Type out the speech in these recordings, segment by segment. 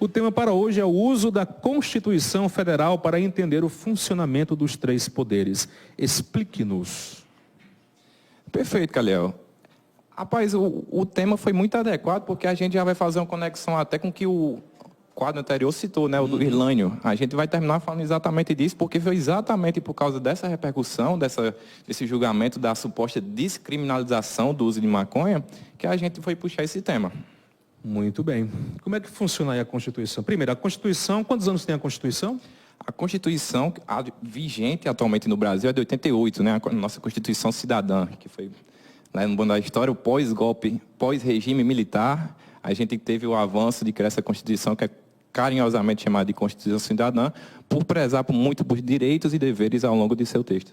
O tema para hoje é o uso da Constituição Federal para entender o funcionamento dos três poderes. Explique-nos. Perfeito, Calhel. Rapaz, o tema foi muito adequado, porque a gente já vai fazer uma conexão até com o que o quadro anterior citou, né, o do Irlânio. A gente vai terminar falando exatamente disso, porque foi exatamente por causa dessa repercussão, desse julgamento da suposta descriminalização do uso de maconha, que a gente foi puxar esse tema. Muito bem. Como é que funciona aí a Constituição? Primeiro, a Constituição, quantos anos tem a Constituição? A Constituição vigente atualmente no Brasil é de 88, né, a nossa Constituição Cidadã, que foi, lá no bom da história, o pós-golpe, pós-regime militar. A gente teve o avanço de criar essa Constituição, que é carinhosamente chamada de Constituição Cidadã, por prezar muito por direitos e deveres ao longo de seu texto.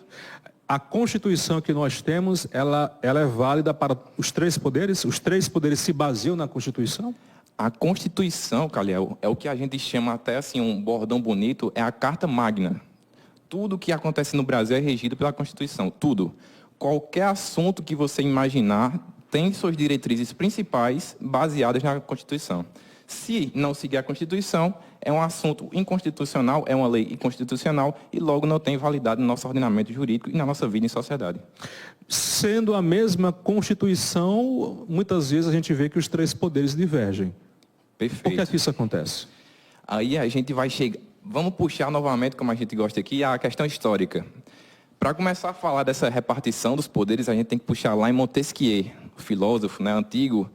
A Constituição que nós temos, ela é válida para os três poderes? Os três poderes se baseiam na Constituição? A Constituição, Calhel, é o que a gente chama até assim, um bordão bonito, é a Carta Magna. Tudo que acontece no Brasil é regido pela Constituição, tudo. Qualquer assunto que você imaginar tem suas diretrizes principais baseadas na Constituição. Se não seguir a Constituição, é um assunto inconstitucional, é uma lei inconstitucional e logo não tem validade no nosso ordenamento jurídico e na nossa vida em sociedade. Sendo a mesma Constituição, muitas vezes a gente vê que os três poderes divergem. Perfeito. Por que é que isso acontece? Aí a gente vai chegar... Vamos puxar novamente, como a gente gosta aqui, a questão histórica. Para começar a falar dessa repartição dos poderes, a gente tem que puxar lá em Montesquieu, o filósofo, né, antigo,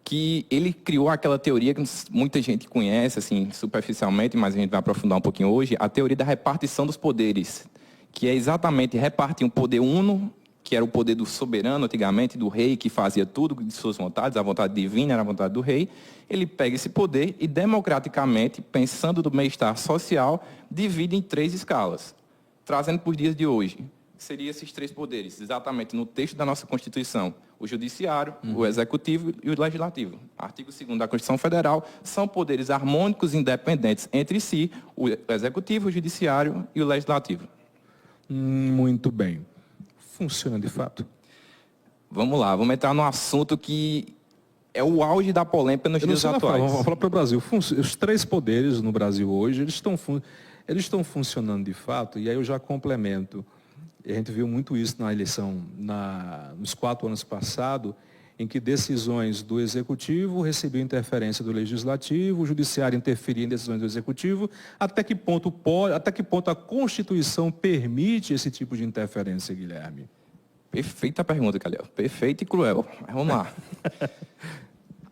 que ele criou aquela teoria que muita gente conhece, assim, superficialmente, mas a gente vai aprofundar um pouquinho hoje, a teoria da repartição dos poderes, que é exatamente repartir um poder uno, que era o poder do soberano antigamente, do rei, que fazia tudo de suas vontades, a vontade divina era a vontade do rei. Ele pega esse poder e, democraticamente, pensando no bem-estar social, divide em três escalas, trazendo para os dias de hoje. Seriam esses três poderes, exatamente no texto da nossa Constituição. O Judiciário, o Executivo e o Legislativo. Artigo 2º da Constituição Federal, são poderes harmônicos e independentes entre si, o Executivo, o Judiciário e o Legislativo. Muito bem. Funciona de fato? Vamos lá, vamos entrar num assunto que é o auge da polêmica nos dias atuais. Vamos falar para o Brasil. Os três poderes no Brasil hoje, eles estão funcionando de fato, e aí eu já complemento. A gente viu muito isso na eleição, nos 4 anos passados, em que decisões do Executivo recebiam interferência do Legislativo, o Judiciário interferia em decisões do Executivo. Até que ponto a Constituição permite esse tipo de interferência, Guilherme? Perfeita pergunta, Calhel. Perfeita e cruel. Mas vamos lá.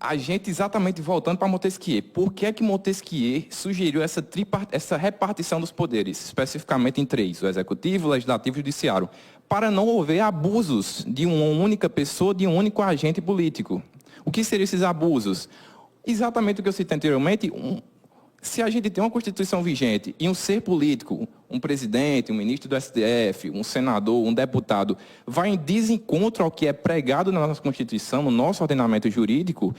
A gente, exatamente voltando para Montesquieu, por que é que Montesquieu sugeriu essa repartição dos poderes, especificamente em três, o Executivo, o Legislativo e o Judiciário, para não haver abusos de uma única pessoa, de um único agente político? O que seriam esses abusos? Exatamente o que eu citei anteriormente, se a gente tem uma Constituição vigente e um ser político, um presidente, um ministro do STF, um senador, um deputado, vai em desencontro ao que é pregado na nossa Constituição, no nosso ordenamento jurídico,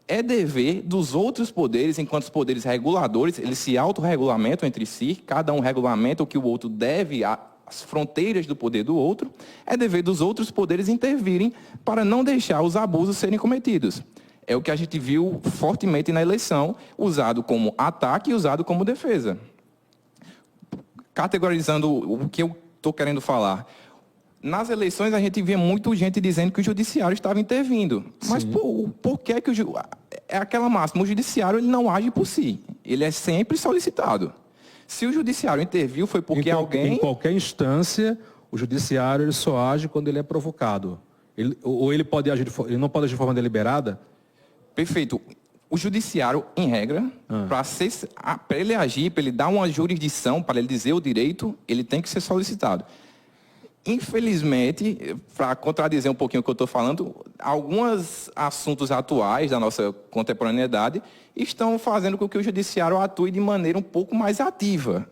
é dever dos outros poderes, enquanto os poderes reguladores, eles se autorregulamentam entre si, cada um regulamenta o que o outro deve, as fronteiras do poder do outro, é dever dos outros poderes intervirem para não deixar os abusos serem cometidos. É o que a gente viu fortemente na eleição, usado como ataque e usado como defesa. Categorizando o que eu estou querendo falar. Nas eleições, a gente via muita gente dizendo que o Judiciário estava intervindo. Mas por que é aquela máxima? O Judiciário ele não age por si. Ele é sempre solicitado. Se o Judiciário interviu, foi porque alguém... Em qualquer instância, o Judiciário ele só age quando ele é provocado. Ele não pode agir de forma deliberada? Perfeito. O Judiciário, em regra, para ele agir, para ele dar uma jurisdição, para ele dizer o direito, ele tem que ser solicitado. Infelizmente, para contradizer um pouquinho o que eu estou falando, alguns assuntos atuais da nossa contemporaneidade estão fazendo com que o Judiciário atue de maneira um pouco mais ativa.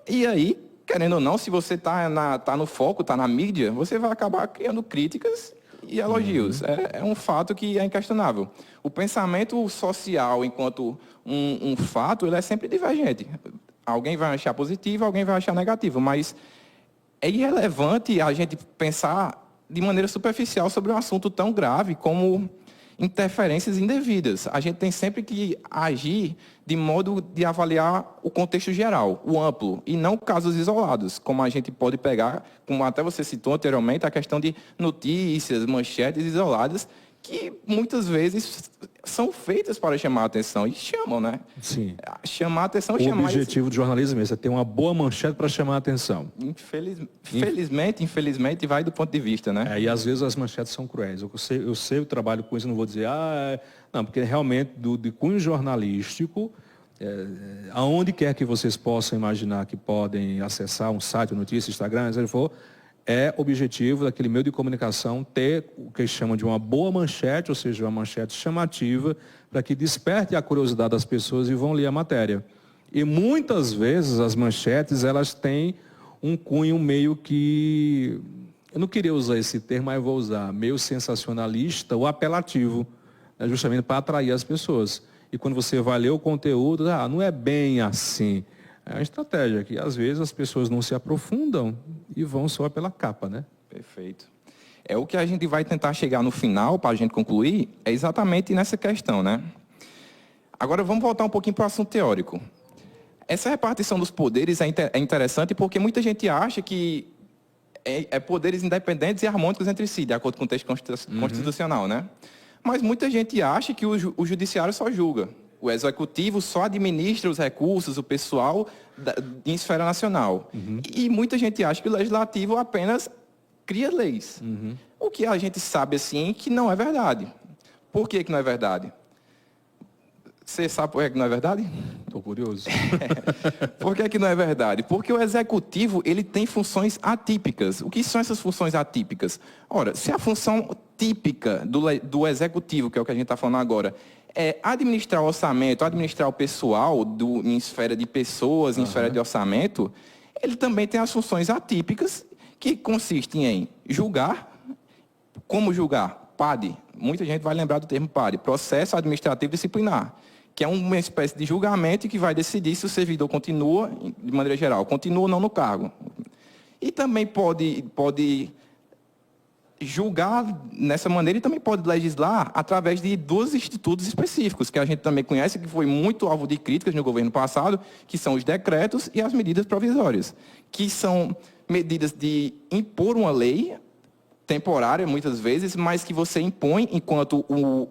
E aí, querendo ou não, se você está no foco, está na mídia, você vai acabar criando críticas e elogios. É um fato que é inquestionável. O pensamento social, enquanto um fato, ele é sempre divergente. Alguém vai achar positivo, alguém vai achar negativo, mas é irrelevante a gente pensar de maneira superficial sobre um assunto tão grave como interferências indevidas. A gente tem sempre que agir de modo de avaliar o contexto geral, o amplo, e não casos isolados, como a gente pode pegar, como até você citou anteriormente, a questão de notícias, manchetes isoladas, que muitas vezes são feitas para chamar a atenção, e chamam, né? Sim. Chamar a atenção... O objetivo do jornalismo é ter uma boa manchete para chamar a atenção. Infelizmente, vai do ponto de vista, né? E às vezes as manchetes são cruéis. Eu sei, eu trabalho com isso, não vou dizer... Não, porque realmente, de cunho jornalístico, aonde quer que vocês possam imaginar que podem acessar um site, notícia, Instagram, se ele for... É objetivo daquele meio de comunicação ter o que eles chamam de uma boa manchete, ou seja, uma manchete chamativa, para que desperte a curiosidade das pessoas e vão ler a matéria. E muitas vezes as manchetes, elas têm um cunho meio que, eu não queria usar esse termo, mas eu vou usar, meio sensacionalista ou apelativo, né, justamente para atrair as pessoas. E quando você vai ler o conteúdo, não é bem assim. É uma estratégia que, às vezes, as pessoas não se aprofundam e vão só pela capa, né? Perfeito. É o que a gente vai tentar chegar no final, para a gente concluir, é exatamente nessa questão, né? Agora, vamos voltar um pouquinho para o assunto teórico. Essa repartição dos poderes é interessante porque muita gente acha que é poderes independentes e harmônicos entre si, de acordo com o texto constitucional, né? Mas muita gente acha que o judiciário só julga. O executivo só administra os recursos, o pessoal em esfera nacional. E muita gente acha que o legislativo apenas cria leis. O que a gente sabe, assim, que não é verdade. Por que não é verdade? Você sabe por que não é verdade? Estou curioso. Por que não é verdade? Porque o executivo, ele tem funções atípicas. O que são essas funções atípicas? Ora, se a função típica do executivo, que é o que a gente está falando agora, é administrar o orçamento, administrar o pessoal em esfera de pessoas, em esfera de orçamento, ele também tem as funções atípicas, que consistem em julgar. Como julgar? PAD. Muita gente vai lembrar do termo PAD, Processo Administrativo Disciplinar, que é uma espécie de julgamento que vai decidir se o servidor continua, de maneira geral, continua ou não no cargo. E também pode julgar nessa maneira e também pode legislar através de 2 institutos específicos, que a gente também conhece, que foi muito alvo de críticas no governo passado, que são os decretos e as medidas provisórias, que são medidas de impor uma lei temporária, muitas vezes, mas que você impõe enquanto o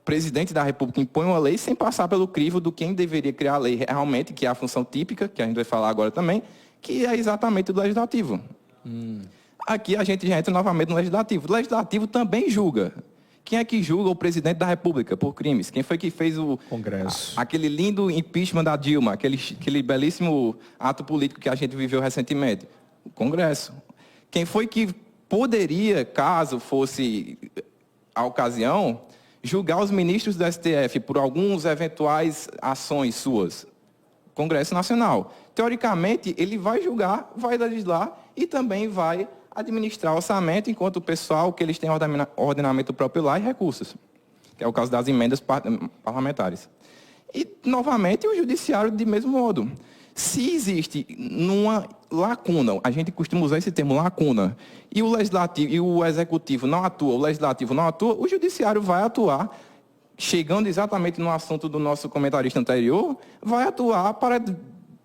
presidente da República impõe uma lei sem passar pelo crivo do quem deveria criar a lei realmente, que é a função típica, que a gente vai falar agora também, que é exatamente do legislativo. Aqui a gente já entra novamente no legislativo. O legislativo também julga. Quem é que julga o presidente da República por crimes? Quem foi que fez o Congresso? Aquele lindo impeachment da Dilma, aquele belíssimo ato político que a gente viveu recentemente? O Congresso. Quem foi que poderia, caso fosse a ocasião, julgar os ministros do STF por alguns eventuais ações suas? Congresso Nacional. Teoricamente, ele vai julgar, vai legislar e também vai administrar orçamento, enquanto o pessoal que eles têm ordenamento próprio lá e recursos, que é o caso das emendas parlamentares. E, novamente, o judiciário de mesmo modo. Se existe uma lacuna, a gente costuma usar esse termo lacuna, e o legislativo e o executivo não atua, o legislativo não atua, o judiciário vai atuar, chegando exatamente no assunto do nosso comentarista anterior, vai atuar para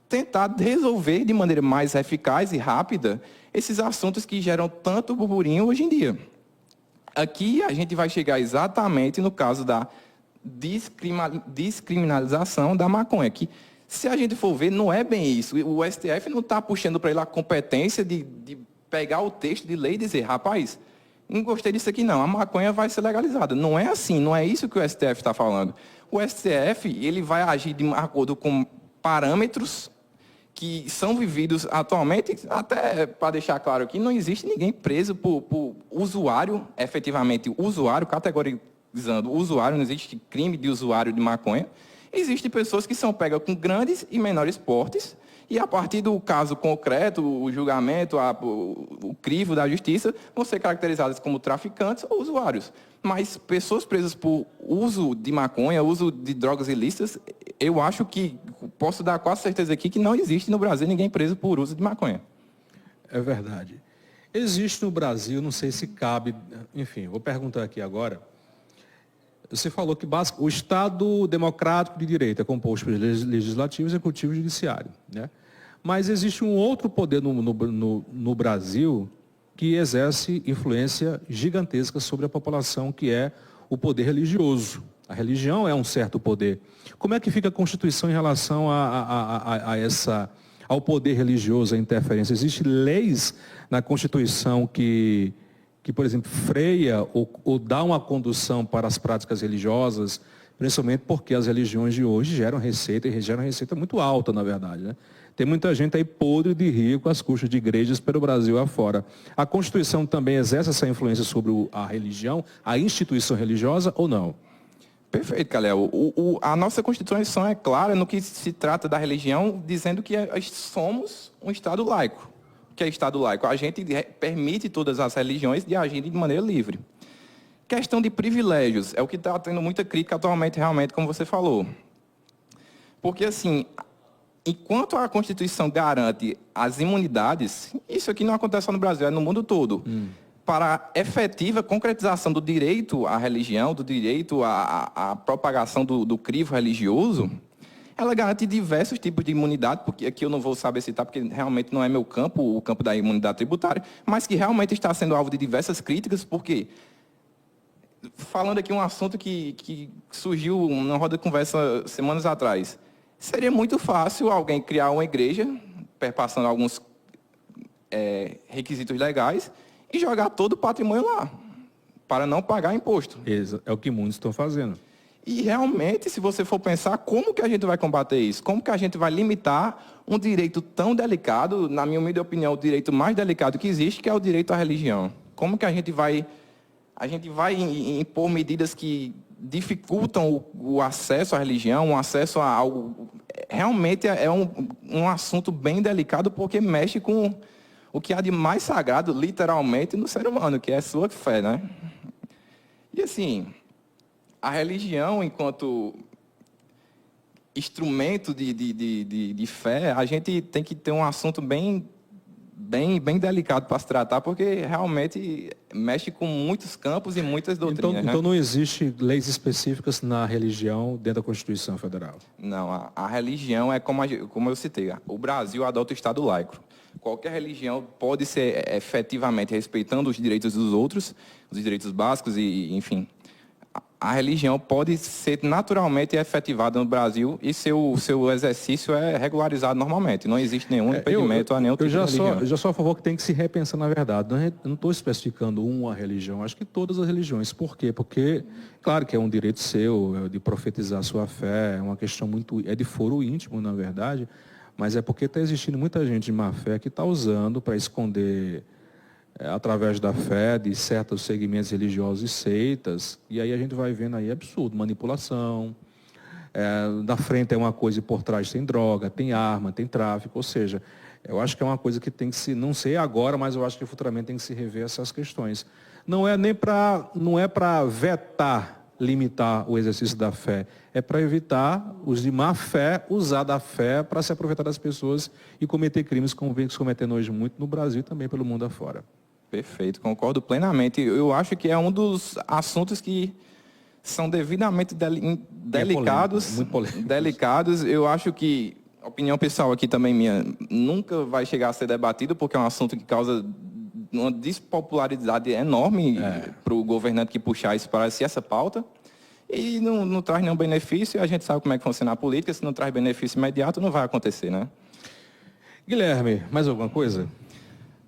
tentar resolver de maneira mais eficaz e rápida esses assuntos que geram tanto burburinho hoje em dia. Aqui a gente vai chegar exatamente no caso da descriminalização da maconha, que, se a gente for ver, não é bem isso. O STF não está puxando para ele a competência de pegar o texto de lei e dizer, rapaz, não gostei disso aqui não, a maconha vai ser legalizada. Não é assim, não é isso que o STF está falando. O STF, ele vai agir de acordo com parâmetros que são vividos atualmente, até para deixar claro aqui, não existe ninguém preso por usuário, efetivamente usuário, categorizando o usuário, não existe crime de usuário de maconha. Existem pessoas que são pegas com grandes e menores portes, e a partir do caso concreto, o julgamento, o crivo da justiça, vão ser caracterizadas como traficantes ou usuários. Mas pessoas presas por uso de maconha, uso de drogas ilícitas, eu acho que, posso dar quase certeza aqui, que não existe no Brasil ninguém preso por uso de maconha. É verdade. Existe no Brasil, não sei se cabe, enfim, vou perguntar aqui agora, Você falou que o Estado democrático de direito é composto por legislativo, executivo e judiciário, né? Mas existe um outro poder no Brasil que exerce influência gigantesca sobre a população, que é o poder religioso. A religião é um certo poder. Como é que fica a Constituição em relação ao poder religioso, a interferência? Existem leis na Constituição que por exemplo, freia ou dá uma condução para as práticas religiosas, principalmente porque as religiões de hoje geram receita, e geram receita muito alta, na verdade, né? Tem muita gente aí podre de rico às custas de igrejas pelo Brasil afora. A Constituição também exerce essa influência sobre a religião, a instituição religiosa ou não? Perfeito, Calel. A nossa Constituição é clara no que se trata da religião, dizendo que somos um Estado laico. Que é Estado laico? A gente permite todas as religiões de agirem de maneira livre. Questão de privilégios, é o que está tendo muita crítica atualmente, realmente, como você falou. Porque, assim, enquanto a Constituição garante as imunidades, isso aqui não acontece só no Brasil, é no mundo todo. Para a efetiva concretização do direito à religião, do direito à propagação do crivo religioso, ela garante diversos tipos de imunidade, porque aqui eu não vou saber citar, porque realmente não é meu campo, o campo da imunidade tributária, mas que realmente está sendo alvo de diversas críticas, porque, falando aqui um assunto que surgiu numa roda de conversa semanas atrás, seria muito fácil alguém criar uma igreja, perpassando alguns requisitos legais, e jogar todo o patrimônio lá, para não pagar imposto. É o que muitos estão fazendo. E realmente, se você for pensar, como que a gente vai combater isso? Como que a gente vai limitar um direito tão delicado, na minha humilde opinião, o direito mais delicado que existe, que é o direito à religião? Como que a gente vai impor medidas que dificultam o acesso à religião, o acesso a algo... Realmente é um assunto bem delicado, porque mexe com o que há de mais sagrado, literalmente, no ser humano, que é a sua fé, né? E assim... A religião, enquanto instrumento de fé, a gente tem que ter um assunto bem delicado para se tratar, porque realmente mexe com muitos campos e muitas doutrinas. Então não existe leis específicas na religião dentro da Constituição Federal? Não, a religião é como eu citei, o Brasil adota o Estado laico. Qualquer religião pode ser efetivamente respeitando os direitos dos outros, os direitos básicos e, enfim... A religião pode ser naturalmente efetivada no Brasil e seu exercício é regularizado normalmente. Não existe nenhum impedimento a nenhum tipo de religião. Eu já sou a favor que tem que se repensar na verdade. Eu não estou especificando uma religião, acho que todas as religiões. Por quê? Porque, claro que é um direito seu de profetizar a sua fé, é uma questão é de foro íntimo, na verdade, mas é porque está existindo muita gente de má fé que está usando para esconder... através da fé de certos segmentos religiosos e seitas, e aí a gente vai vendo aí absurdo, manipulação, na frente é uma coisa e por trás tem droga, tem arma, tem tráfico, ou seja, eu acho que é uma coisa que tem que se, não sei agora, mas eu acho que futuramente tem que se rever essas questões. Não é para vetar, limitar o exercício da fé, é para evitar os de má fé usar da fé para se aproveitar das pessoas e cometer crimes como vem se cometendo hoje muito no Brasil e também pelo mundo afora. Perfeito, concordo plenamente. Eu acho que é um dos assuntos que são devidamente delicados. Muito polêmico. Delicados. Eu acho que, opinião pessoal aqui também minha, nunca vai chegar a ser debatido, porque é um assunto que causa uma despopularidade enorme para o governante que puxar isso para si, essa pauta. E não traz nenhum benefício. A gente sabe como é que funciona a política. Se não traz benefício imediato, não vai acontecer, né? Guilherme, mais alguma coisa?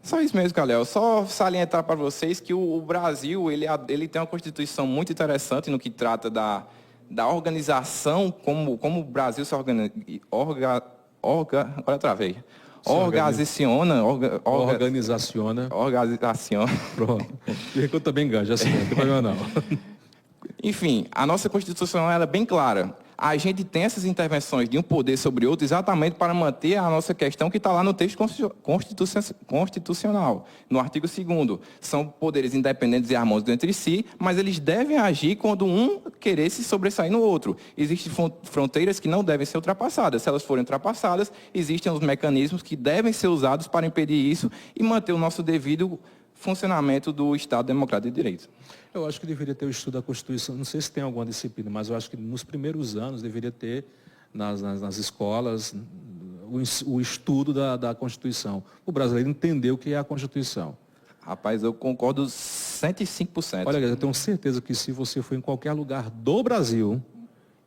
Só isso mesmo, Calel. Só salientar para vocês que o Brasil ele tem uma Constituição muito interessante no que trata da organização, como o Brasil se organiza. Agora travei. Organizaciona. Pronto. Eu também enganjo, assim, não tem problema não. Enfim, a nossa Constituição era bem clara. A gente tem essas intervenções de um poder sobre outro exatamente para manter a nossa questão que está lá no texto constitucional, no artigo 2º. São poderes independentes e harmônicos entre si, mas eles devem agir quando um querer se sobressair no outro. Existem fronteiras que não devem ser ultrapassadas. Se elas forem ultrapassadas, existem os mecanismos que devem ser usados para impedir isso e manter o nosso devido funcionamento do Estado Democrático de Direito. Eu acho que deveria ter o estudo da Constituição, não sei se tem alguma disciplina, mas eu acho que nos primeiros anos deveria ter nas escolas o estudo da Constituição. O brasileiro entender o que é a Constituição. Rapaz, eu concordo 105%. Olha, eu tenho certeza que se você for em qualquer lugar do Brasil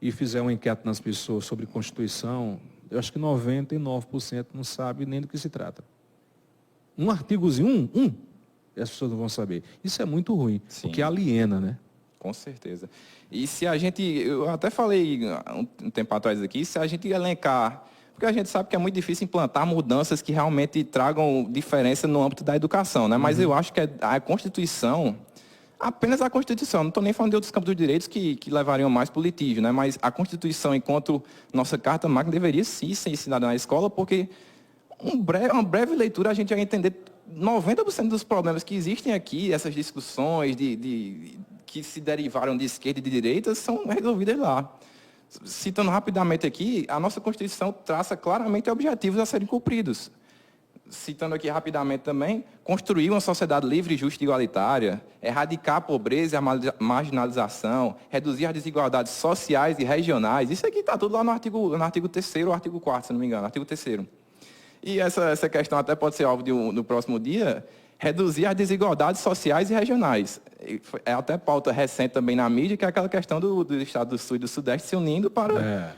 e fizer uma enquete nas pessoas sobre Constituição, eu acho que 99% não sabe nem do que se trata. Um artigozinho, e as pessoas não vão saber. Isso é muito ruim, Sim. porque aliena, né? Com certeza. E se a gente, eu até falei um tempo atrás aqui, se a gente elencar, porque a gente sabe que é muito difícil implantar mudanças que realmente tragam diferença no âmbito da educação, né? Mas eu acho que a Constituição, apenas a Constituição, não estou nem falando de outros campos dos direitos que levariam mais para o litígio, né? Mas a Constituição, enquanto nossa Carta Magna, deveria sim ser ensinada na escola, porque uma breve leitura a gente vai entender 90% dos problemas que existem aqui, essas discussões que se derivaram de esquerda e de direita, são resolvidas lá. Citando rapidamente aqui, a nossa Constituição traça claramente objetivos a serem cumpridos. Citando aqui rapidamente também, construir uma sociedade livre, justa e igualitária, erradicar a pobreza e a marginalização, reduzir as desigualdades sociais e regionais. Isso aqui está tudo lá no artigo 3º ou artigo 4º, se não me engano, artigo 3º. E essa questão até pode ser alvo no próximo dia, reduzir as desigualdades sociais e regionais. É até pauta recente também na mídia, que é aquela questão do Estado do Sul e do Sudeste se unindo para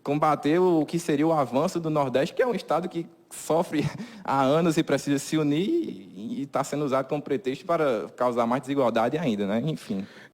combater o que seria o avanço do Nordeste, que é um Estado que sofre há anos e precisa se unir e está sendo usado como pretexto para causar mais desigualdade ainda, né? Enfim.